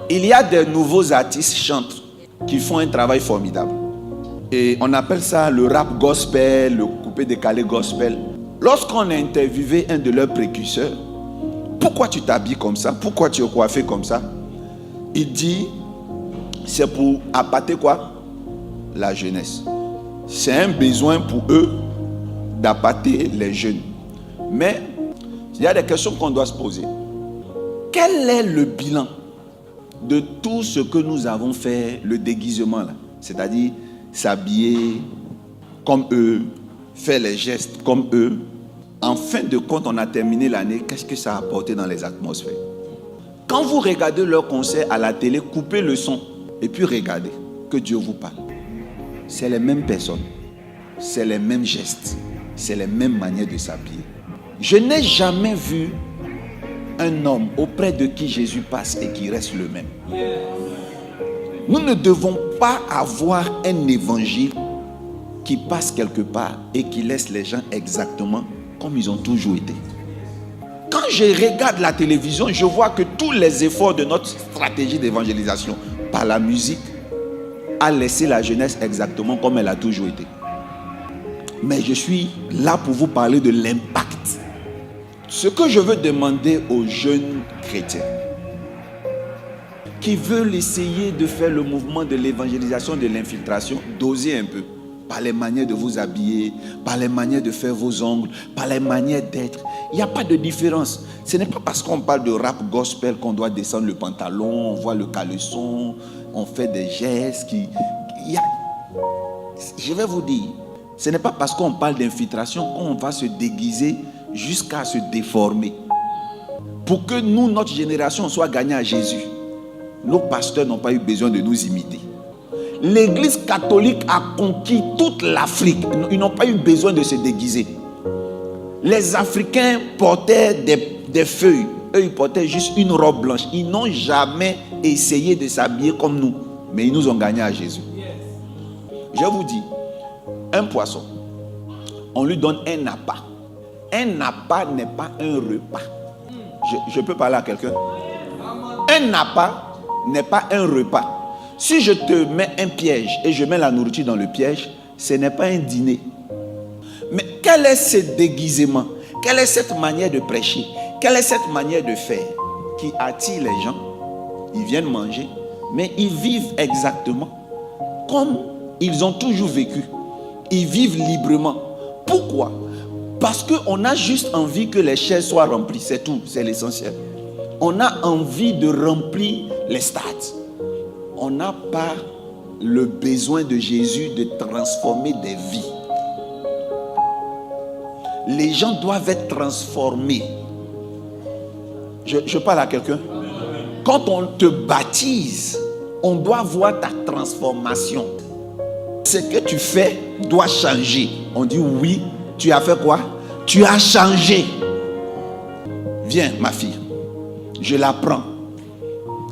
Il y a des nouveaux artistes chantres qui font un travail formidable. Et on appelle ça le rap gospel, le coupé décalé gospel. Lorsqu'on a interviewé un de leurs précurseurs, pourquoi tu t'habilles comme ça? Pourquoi tu es coiffé comme ça? Il dit, c'est pour appâter quoi? La jeunesse. C'est un besoin pour eux d'appâter les jeunes. Mais il y a des questions qu'on doit se poser. Quel est le bilan de tout ce que nous avons fait, le déguisement là? C'est-à-dire s'habiller comme eux, faire les gestes comme eux. En fin de compte, on a terminé l'année. Qu'est-ce que ça a apporté dans les atmosphères? Quand vous regardez leur concert à la télé, coupez le son et puis regardez. Que Dieu vous parle. C'est les mêmes personnes. C'est les mêmes gestes. C'est les mêmes manières de s'habiller. Je n'ai jamais vu un homme auprès de qui Jésus passe et qui reste le même. Nous ne devons pas avoir un évangile qui passe quelque part et qui laisse les gens exactement comme ils ont toujours été. Quand je regarde la télévision, je vois que tous les efforts de notre stratégie d'évangélisation par la musique a laissé la jeunesse exactement comme elle a toujours été. Mais je suis là pour vous parler de l'impact. Ce que je veux demander aux jeunes chrétiens qui veulent essayer de faire le mouvement de l'évangélisation, de l'infiltration, d'oser un peu. Par les manières de vous habiller, par les manières de faire vos ongles, par les manières d'être. Il n'y a pas de différence. Ce n'est pas parce qu'on parle de rap gospel qu'on doit descendre le pantalon, on voit le caleçon, on fait des gestes Je vais vous dire, ce n'est pas parce qu'on parle d'infiltration qu'on va se déguiser jusqu'à se déformer. Pour que nous, notre génération, soit gagnée à Jésus, nos pasteurs n'ont pas eu besoin de nous imiter. L'église catholique a conquis toute l'Afrique. Ils n'ont pas eu besoin de se déguiser. Les Africains portaient des feuilles. Eux, ils portaient juste une robe blanche. Ils n'ont jamais essayé de s'habiller comme nous. Mais ils nous ont gagnés à Jésus. Je vous dis, un poisson, on lui donne un appât. Un appât n'est pas un repas. Je peux parler à quelqu'un? Un appât n'est pas un repas. Si je te mets un piège et je mets la nourriture dans le piège, ce n'est pas un dîner. Mais quel est ce déguisement? Quelle est cette manière de prêcher? Quelle est cette manière de faire qui attire les gens? Ils viennent manger, mais ils vivent exactement comme ils ont toujours vécu. Ils vivent librement. Pourquoi? Parce qu'on a juste envie que les chaises soient remplies. C'est tout, c'est l'essentiel. On a envie de remplir les stades. On n'a pas le besoin de Jésus de transformer des vies. Les gens doivent être transformés. Je parle à quelqu'un. Quand on te baptise, on doit voir ta transformation. Ce que tu fais doit changer. On dit oui, tu as fait quoi? Tu as changé. Viens, ma fille. Je la prends.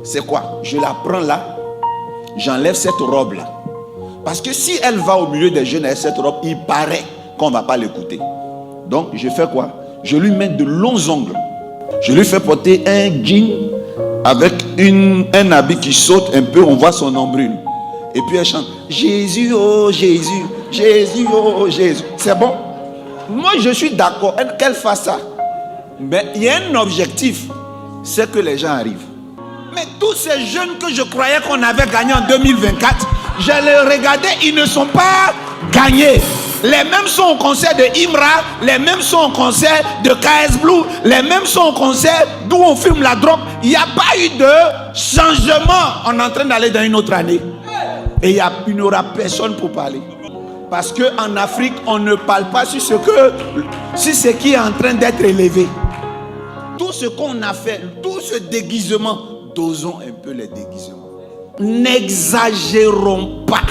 C'est quoi? Je la prends là. J'enlève cette robe-là. Parce que si elle va au milieu des jeunes avec cette robe, il paraît qu'on ne va pas l'écouter. Donc, je fais quoi? Je lui mets de longs ongles. Je lui fais porter un jean avec un habit qui saute un peu, on voit son nombril. Et puis elle chante Jésus, oh Jésus, Jésus, oh Jésus. C'est bon? Moi, je suis d'accord qu'elle fasse ça. Mais il y a un objectif, c'est que les gens arrivent. Mais tous ces jeunes que je croyais qu'on avait gagnés en 2024, je les regardais, ils ne sont pas gagnés. Les mêmes sont au concert de Imra, les mêmes sont au concert de KS Blue, les mêmes sont au concert d'où on filme la drogue. Il n'y a pas eu de changement. On est en train d'aller dans une autre année. Et il n'y aura personne pour parler. Parce qu'en Afrique, on ne parle pas sur ce qui est en train d'être élevé. Tout ce qu'on a fait, tout ce déguisement, dosons un peu les déguisements. N'exagérons pas.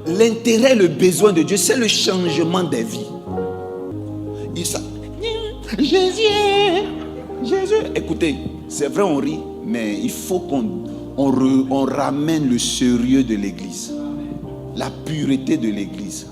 L'intérêt, le besoin de Dieu, c'est le changement des vies. Jésus, Jésus. Écoutez, c'est vrai, on rit, mais il faut qu'on ramène le sérieux de l'église, la pureté de l'église.